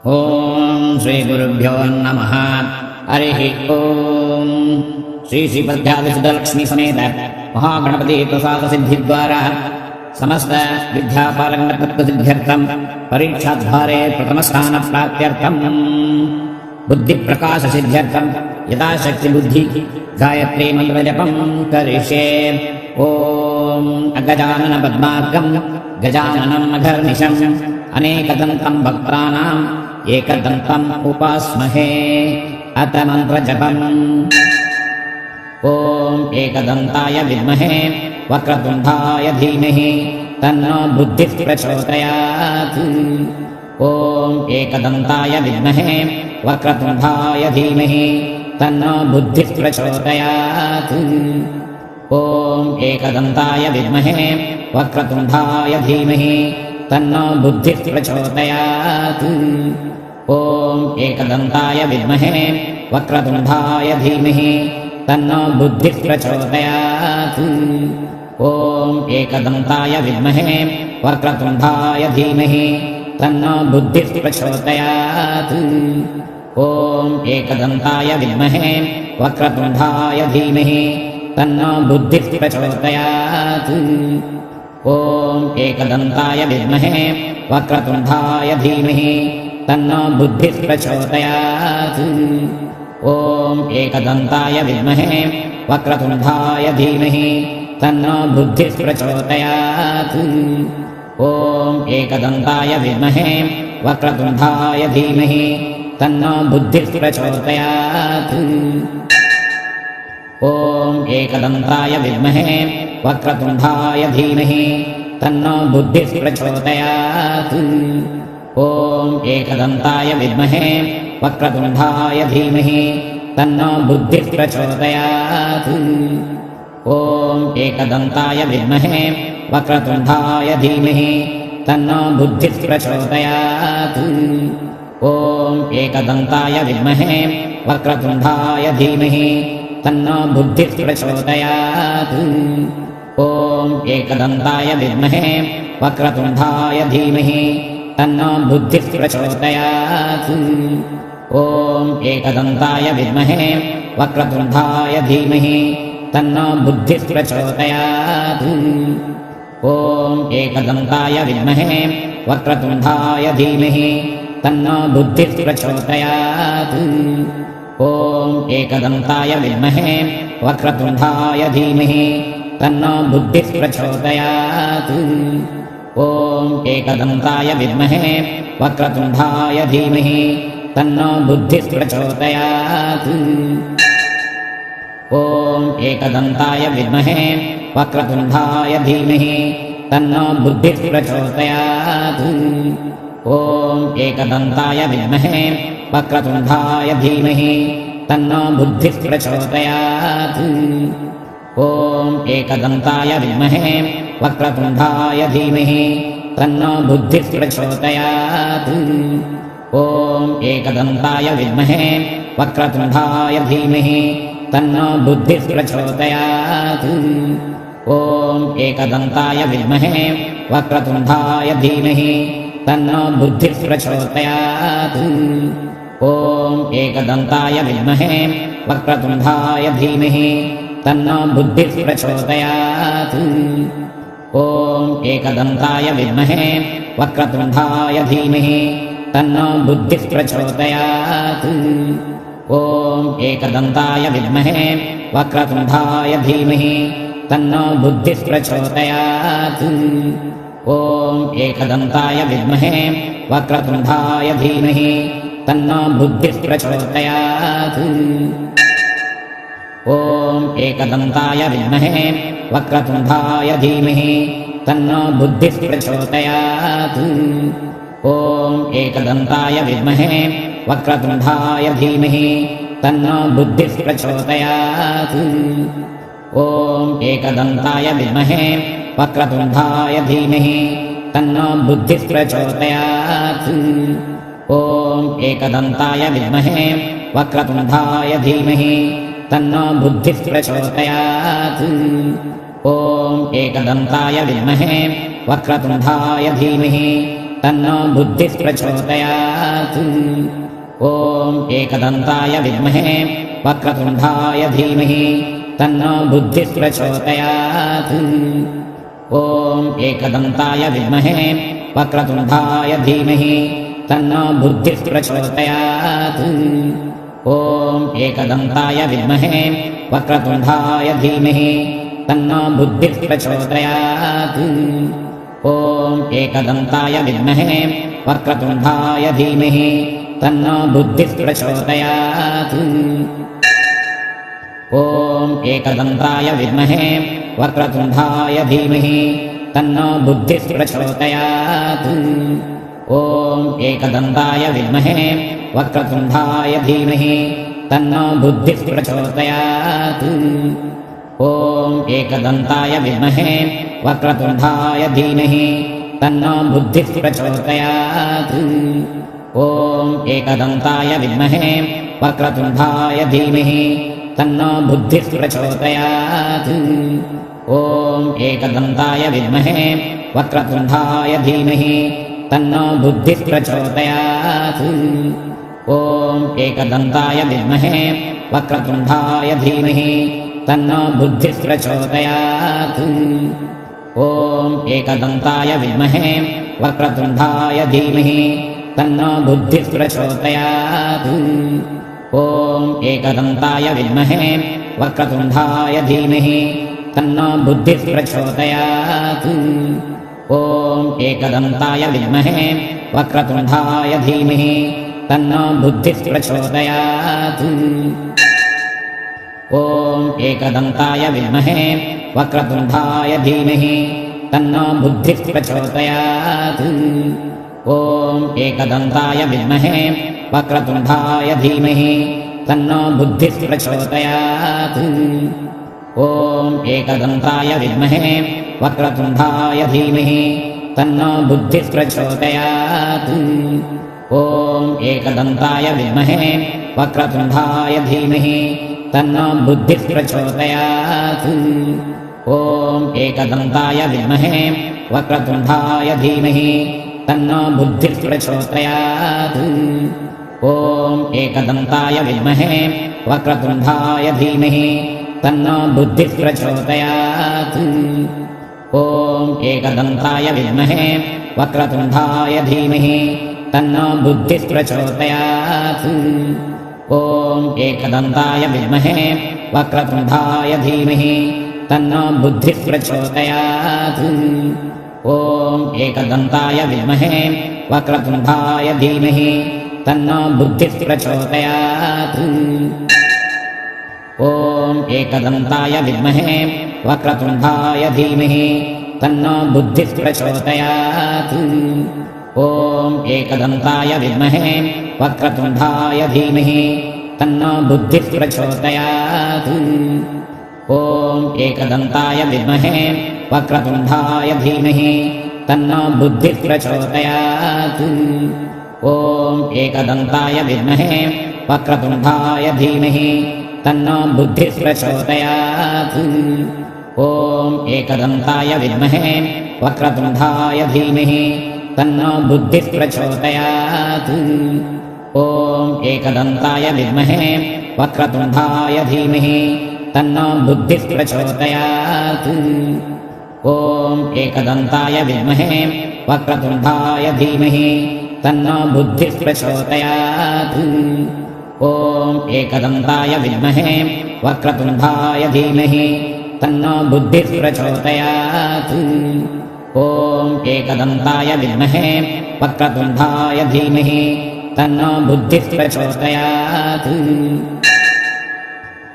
ओम श्री गुरुभ्यो नमः। हरिः ओम। श्री श्रीपद्यादिसिद्धलक्ष्मी समेत महागणपति प्रसाद सिद्धिद्वारा समस्त विद्यापालकत्वसिद्ध्यर्थं परीक्षाद्वारे प्रथमस्थान प्राप्त्यर्थं बुद्धिप्रकाश सिद्ध्यर्थं यथाशक्ति बुद्धि गायत्री मंत्रजपं करिष्ये। ओम अगजानन पद्मार्गं गजाननं अघर्निशं अनेकदन्तं भक्तानाम् एकदन्तम् उपास्महे। अथ मन्त्रजपम्। ॐ एकदन्ताय विद्महे वक्रतुण्डाय धीमहि तन्नो बुद्धिः प्रचोदयात्। ॐ एकदन्ताय विद्महे वक्रतुण्डाय धीमहि तन्नो बुद्धिः प्रचोदयात्। ॐ एकदन्ताय विद्महे वक्रतुण्डाय धीमहि तन्नो बुद्धिः प्रचोदयात्। ॐ एकदन्ताय विद्महे वक्रतुण्डाय धीमहि तन्नो बुद्धिः प्रचोदयात्। ॐ एकदन्ताय विद्महे वक्रतुण्डाय धीमहि तन्नो बुद्धिः प्रचोदयात्। ॐ एकदन्ताय विद्महे वक्रतुण्डाय धीमहि तन्नो बुद्धिः प्रचोदयात्। ॐ एकदन्ताय विद्महे वक्रतुण्डाय धीमहि तन्नो बुद्धिः प्रचोदयात्। ॐ एकदन्ताय विद्महे वक्रतुण्डाय धीमहि तन्नो बुद्धिः प्रचोदयात्। ॐ एकदन्ताय विद्महे वक्रतुण्डाय धीमहि तन्नो बुद्धिः प्रचोदयात्। ॐ एकदन्ताय विद्महे वक्रतुण्डाय धीमहि तन्नो बुद्धिः प्रचोदयात्। ॐ एकदन्ताय विद्महे वक्रतुण्डाय धीमहि तन्नो बुद्धिः प्रचोदयात्। ॐ एकदन्ताय विद्महे वक्रतुण्डाय धीमहि तन्नो बुद्धिः प्रचोदयात्। ॐ एकदन्ताय विद्महे वक्रतुण्डाय धीमहि तन्नो बुद्धिः प्रचोदयात्। ॐ एकदन्ताय विद्महे वक्रतुण्डाय धीमहि तन्नो बुद्धिः प्रचोदयात्। ॐ एकदन्ताय विद्महे वक्रतुण्डाय धीमहि तन्नो बुद्धिः प्रचोदयात्। ॐ एकदन्ताय विद्महे वक्रतुण्डाय धीमहि तन्नो बुद्धिः प्रचोदयात्। ॐ एकदन्ताय विद्महे वक्रतुण्डाय धीमहि तन्नो बुद्धिः प्रचोदयात्। ॐ एकदन्ताय विद्महे वक्रतुण्डाय धीमहि तन्नो बुद्धिः प्रचोदयात्। ॐ एकदन्ताय विद्महे वक्रतुण्डाय धीमहि तन्नो बुद्धिः प्रचोदयात्। ॐ एकदन्ताय विद्महे वक्रतुण्डाय धीमहि तन्नो बुद्धिः प्रचोदयात्। ॐ एकदन्ताय विद्महे वक्रतुण्डाय धीमहि तन्नो बुद्धिः प्रचोदयात्। ॐ एकदन्ताय विद्महे वक्रतुण्डाय धीमहि तन्नो बुद्धिः प्रचोदयात्। ॐ एकदन्ताय विद्महे वक्रतुण्डाय धीमहि तन्नो बुद्धिः प्रचोदयात्। ॐ एकदन्ताय विद्महे वक्रतुण्डाय धीमहि तन्नो बुद्धिः प्रचोदयात्। ॐ एकदन्ताय विद्महे वक्रतुण्डाय धीमहि तन्नो बुद्धिः प्रचोदयात्। ॐ एकदन्ताय विद्महे वक्रतुण्डाय धीमहि तन्नो बुद्धिः प्रचोदयात्। ॐ एकदन्ताय विद्महे वक्रतुण्डाय धीमहि तन्नो बुद्धिः प्रचोदयात्। ॐ एकदन्ताय विद्महे वक्रतुण्डाय धीमहि तन्नो बुद्धिः प्रचोदयात्। ॐ एकदन्ताय विद्महे वक्रतुण्डाय धीमहि तन्नो बुद्धिः प्रचोदयात्। ॐ एकदन्ताय विद्महे वक्रतुण्डाय धीमहि तन्नो बुद्धिः प्रचोदयात्। ॐ एकदन्ताय विद्महे वक्रतुण्डाय धीमहि तन्नो बुद्धिः प्रचोदयात्। ॐ एकदन्ताय विद्महे वक्रतुण्डाय धीमहि तन्नो बुद्धिः प्रचोदयात्। ॐ एकदन्ताय विद्महे वक्रतुण्डाय धीमहि तन्नो बुद्धिः प्रचोदयात्। ॐ एकदन्ताय विद्महे वक्रतुण्डाय धीमहि तन्नो बुद्धिः प्रचोदयात्। ॐ एकदन्ताय विद्महे वक्रतुण्डाय धीमहि तन्नो बुद्धिः प्रचोदयात्। ॐ एकदन्ताय विद्महे वक्रतुण्डाय धीमहि तन्नो बुद्धिः प्रचोदयात्। ॐ एकदन्ताय विद्महे वक्रतुण्डाय धीमहि तन्नो बुद्धिः प्रचोदयात्। ॐ एकदन्ताय विद्महे वक्रतुण्डाय धीमहि तन्नो बुद्धिः प्रचोदयात्। ॐ एकदन्ताय विद्महे वक्रतुण्डाय धीमहि तन्नो बुद्धिः प्रचोदयात्। ॐ एकदन्ताय विद्महे वक्रतुण्डाय धीमहि तन्नो बुद्धिः प्रचोदयात्। ॐ एकदन्ताय विद्महे वक्रतुण्डाय धीमहि तन्नो बुद्धिः प्रचोदयात्। ॐ एकदन्ताय विद्महे वक्रतुण्डाय धीमहि तन्नो बुद्धिः प्रचोदयात्। ॐ एकदन्ताय विद्महे वक्रतुण्डाय धीमहि तन्नो बुद्धिः प्रचोदयात्। ॐ एकदन्ताय विद्महे वक्रतुण्डाय धीमहि तन्नो बुद्धिः प्रचोदयात्। ॐ एकदन्ताय विद्महे वक्रतुण्डाय धीमहि तन्नो बुद्धिः प्रचोदयात्। ॐ एकदन्ताय विद्महे वक्रतुण्डाय धीमहि तन्नो बुद्धिः प्रचोदयात्। ॐ एकदन्ताय विद्महे वक्रतुण्डाय धीमहि तन्नो बुद्धिः प्रचोदयात्। ॐ एकदन्ताय विद्महे वक्रतुण्डाय धीमहि तन्नो बुद्धिः प्रचोदयात्। ॐ एकदन्ताय विद्महे वक्रतुण्डाय धीमहि तन्नो बुद्धिः प्रचोदयात्। ॐ एकदन्ताय विद्महे वक्रतुण्डाय धीमहि तन्नो बुद्धिः प्रचोदयात्। ॐ एकदन्ताय विद्महे वक्रतुण्डाय धीमहि तन्नो बुद्धिः प्रचोदयात्। ॐ एकदन्ताय विद्महे वक्रतुण्डाय धीमहि तन्नो बुद्धिः प्रचोदयात्। ॐ एकदन्ताय विद्महे वक्रतुण्डाय धीमहि तन्नो बुद्धिः प्रचोदयात्। ॐ एकदन्ताय विद्महे वक्रतुण्डाय धीमहि तन्नो बुद्धिः प्रचोदयात्। ॐ एकदन्ताय विद्महे वक्रतुण्डाय धीमहि तन्नो बुद्धिः प्रचोदयात्। ॐ एकदन्ताय विद्महे वक्रतुण्डाय धीमहि तन्नो बुद्धिः प्रचोदयात्। ॐ एकदन्ताय विद्महे वक्रतुण्डाय धीमहि तन्नो बुद्धिः प्रचोदयात्। ॐ एकदन्ताय विद्महे वक्रतुण्डाय धीमहि तन्नो बुद्धिः प्रचोदयात्। ॐ एकदन्ताय विद्महे वक्रतुण्डाय धीमहि तन्नो बुद्धिः प्रचोदयात्। ॐ एकदन्ताय विद्महे वक्रतुण्डाय धीमहि तन्नो बुद्धिः प्रचोदयात्। ॐ एकदन्ताय विद्महे वक्रतुण्डाय धीमहि तन्नो बुद्धिः प्रचोदयात्। ॐ एकदन्ताय विद्महे वक्रतुण्डाय धीमहि तन्नो बुद्धिः प्रचोदयात्। ॐ एकदन्ताय विद्महे वक्रतुण्डाय धीमहि तन्नो बुद्धिः प्रचोदयात्।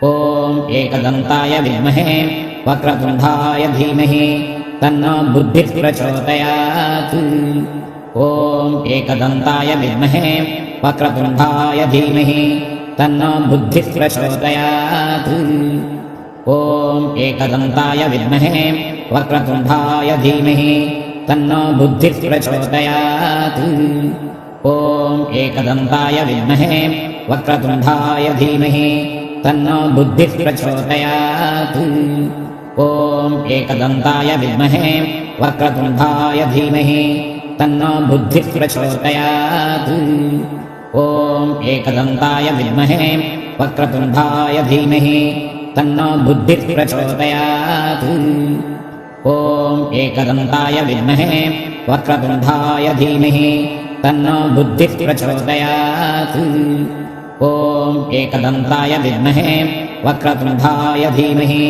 ॐ एकदन्ताय विद्महे वक्रतुण्डाय धीमहि तन्नो बुद्धिः प्रचोदयात्। ॐ एकदन्ताय विद्महे वक्रतुण्डाय धीमहि तन्नो बुद्धिः प्रचोदयात्। ॐ एकदन्ताय विद्महे वक्रतुण्डाय धीमहि तन्नो बुद्धिः प्रचोदयात्। ॐ एकदन्ताय विद्महे वक्रतुण्डाय धीमहि तन्नो बुद्धिः प्रचोदयात्। ॐ एकदन्ताय विद्महे वक्रतुण्डाय धीमहि तन्नो बुद्धिः प्रचोदयात्। ॐ एकदन्ताय विद्महे वक्रतुण्डाय धीमहि तन्नो बुद्धिः प्रचोदयात्। ॐ एकदन्ताय विद्महे वक्रतुण्डाय धीमहि तन्नो बुद्धिः प्रचोदयात्। ॐ एकदन्ताय विद्महे वक्रतुण्डाय धीमहि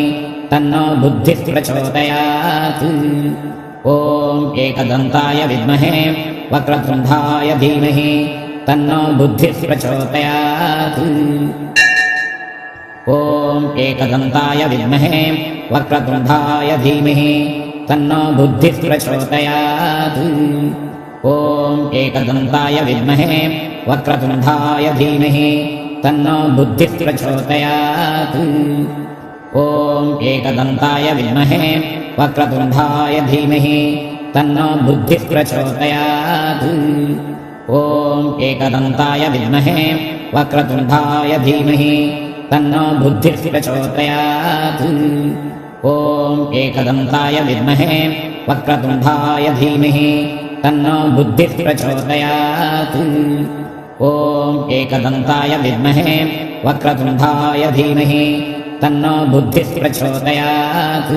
तन्नो बुद्धिः प्रचोदयात्। ॐ एकदन्ताय विद्महे वक्रतुण्डाय धीमहि तन्नो बुद्धिः प्रचोदयात्। ॐ एकदन्ताय विद्महे वक्रतुण्डाय धीमहि तन्नो बुद्धिः प्रचोदयात्। ॐ एकदन्ताय विद्महे वक्रतुण्डाय धीमहि तन्नो बुद्धिः प्रचोदयात्। ॐ एकदन्ताय विद्महे वक्रतुण्डाय धीमहि तन्नो बुद्धिः प्रचोदयात्। ॐ एकदन्ताय विद्महे वक्रतुण्डाय धीमहि तन्नो बुद्धिः प्रचोदयात्। ॐ एकदन्ताय विद्महे वक्रतुण्डाय धीमहि तन्नो बुद्धिः प्रचोदयात्। ॐ एकदन्ताय विद्महे वक्रतुण्डाय धीमहि तन्नो बुद्धिः प्रचोदयात्।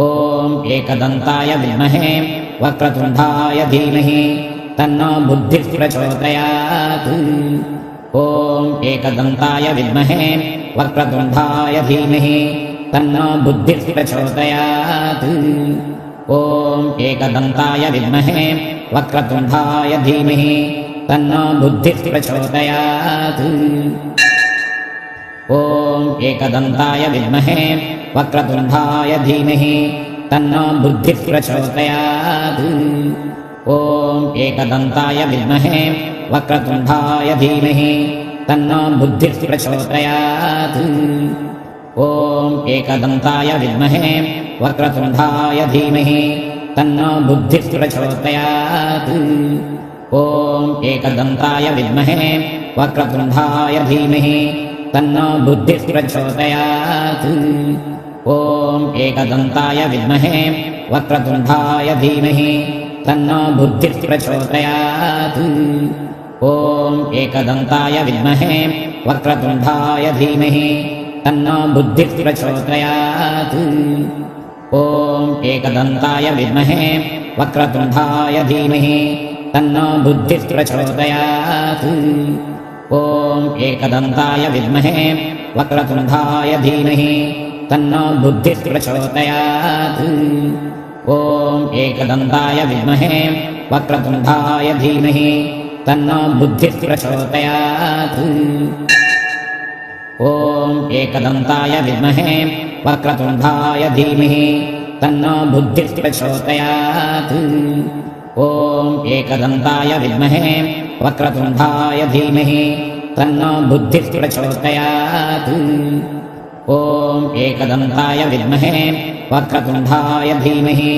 ॐ एकदन्ताय विद्महे वक्रतुण्डाय धीमहि तन्नो बुद्धिः प्रचोदयात्। ॐ एकदन्ताय विद्महे वक्रतुण्डाय धीमहि तन्नो बुद्धिः प्रचोदयात्। ॐ एकदन्ताय विद्महे वक्रतुण्डाय धीमहि तन्नो बुद्धिः प्रचोदयात्। ॐ एकदन्ताय विद्महे वक्रतुण्डाय धीमहि तन्नो बुद्धिः प्रचोदयात्। ॐ एकदन्ताय विद्महे वक्रतुण्डाय धीमहि तन्नो बुद्धिः प्रचोदयात्। ॐ एकदन्ताय विद्महे वक्रतुण्डाय धीमहि तन्नो बुद्धिः प्रचोदयात्। ॐ एकदन्ताय विद्महे वक्रतुण्डाय धीमहि तन्नो बुद्धिः प्रचोदयात्। ॐ एकदन्ताय विद्महे वक्रतुण्डाय धीमहि तन्नो बुद्धिः प्रचोदयात्। ॐ एकदन्ताय विद्महे वक्रतुण्डाय धीमहि तन्नो बुद्धिः प्रचोदयात्। ॐ एकदन्ताय विद्महे वक्रतुण्डाय धीमहि तन्नो बुद्धिः प्रचोदयात्। ॐ एकदन्ताय विद्महे वक्रतुण्डाय धीमहि तन्नो बुद्धिः प्रचोदयात्। ॐ एकदन्ताय विद्महे वक्रतुण्डाय धीमहि तन्नो बुद्धिः प्रचोदयात्। ॐ एकदन्ताय विद्महे वक्रतुण्डाय धीमहि तन्नो बुद्धिः प्रचोदयात्। ॐ एकदन्ताय विद्महे वक्रतुण्डाय धीमहि तन्नो बुद्धिः प्रचोदयात्। ॐ एकदन्ताय विद्महे वक्रतुण्डाय धीमहि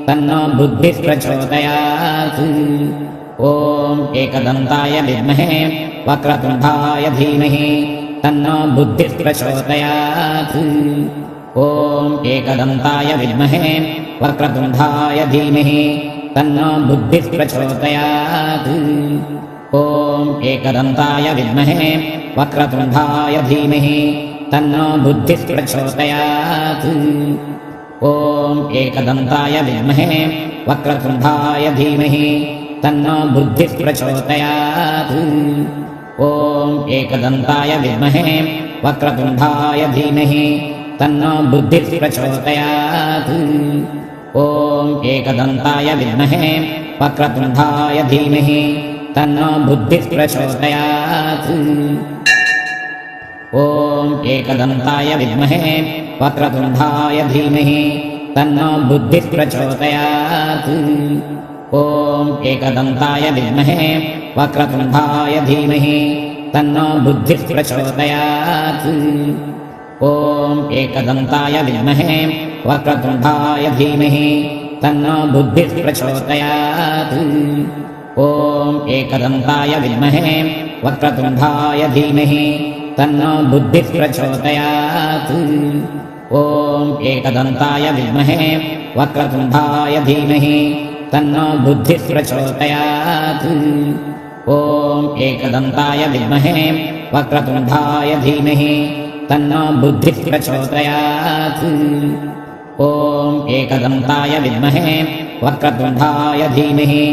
तन्नो बुद्धिः प्रचोदयात्। ॐ एकदन्ताय विद्महे वक्रतुण्डाय धीमहि तन्नो बुद्धिः प्रचोदयात्। ॐ एकदन्ताय विद्महे वक्रतुण्डाय धीमहि तन्नो बुद्धिः प्रचोदयात्। ॐ एकदन्ताय विद्महे वक्रतुण्डाय धीमहि तन्नो बुद्धिः प्रचोदयात्। ॐ एकदन्ताय विद्महे वक्रतुण्डाय धीमहि तन्नो बुद्धिः प्रचोदयात्। ॐ एकदन्ताय विद्महे वक्रतुण्डाय धीमहि तन्नो बुद्धिः प्रचोदयात्। ॐ एकदन्ताय विद्महे वक्रतुण्डाय धीमहि तन्नो बुद्धिः प्रचोदयात्। ॐ एकदन्ताय विद्महे वक्रतुण्डाय धीमहि तन्नो बुद्धिः प्रचोदयात्। ॐ एकदन्ताय विद्महे वक्रतुण्डाय धीमहि तन्नो बुद्धिः प्रचोदयात्। ॐ एकदन्ताय विद्महे वक्रतुण्डाय धीमहि तन्नो बुद्धिः प्रचोदयात्। ॐ एकदन्ताय विद्महे वक्रतुण्डाय धीमहि तन्नो बुद्धिः प्रचोदयात्। ॐ एकदन्ताय विद्महे वक्रतुण्डाय धीमहि तन्नो बुद्धिः प्रचोदयात् ॐ एकदन्ताय विद्महे वक्रतुण्डाय धीमहि तन्नो बुद्धिः प्रचोदयात् ॐ एकदन्ताय विद्महे वक्रतुण्डाय धीमहि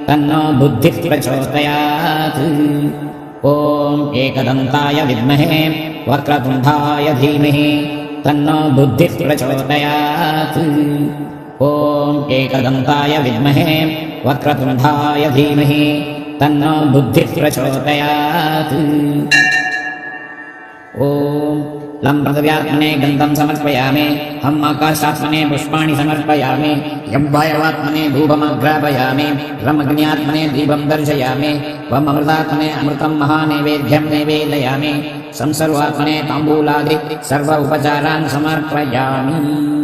तन्नो बुद्धिः प्रचोदयात् ॐ एकदन्ताय विद्महे वक्रतुण्डाय धीमहि तन्नो बुद्धिः प्रचोदयात् ॐ एकदन्ताय विद्महे वक्रतुण्डाय धीमहि तन्नो बुद्धिः प्रचोदयात् ॐ लं पृथिव्यात्मने गन्धं समर्पयामि हम् आकाशात्मने पुष्पाणि समर्पयामि यं वायवात्मने धूपमग्रापयामि रम् अग्न्यात्मने दीपं दर्शयामि वम् अमृतात्मने अमृतं महानैवेद्यं निवेदयामि संसर्वात्मने ताम्बूलादि सर्व उपचारान् समर्पयामि।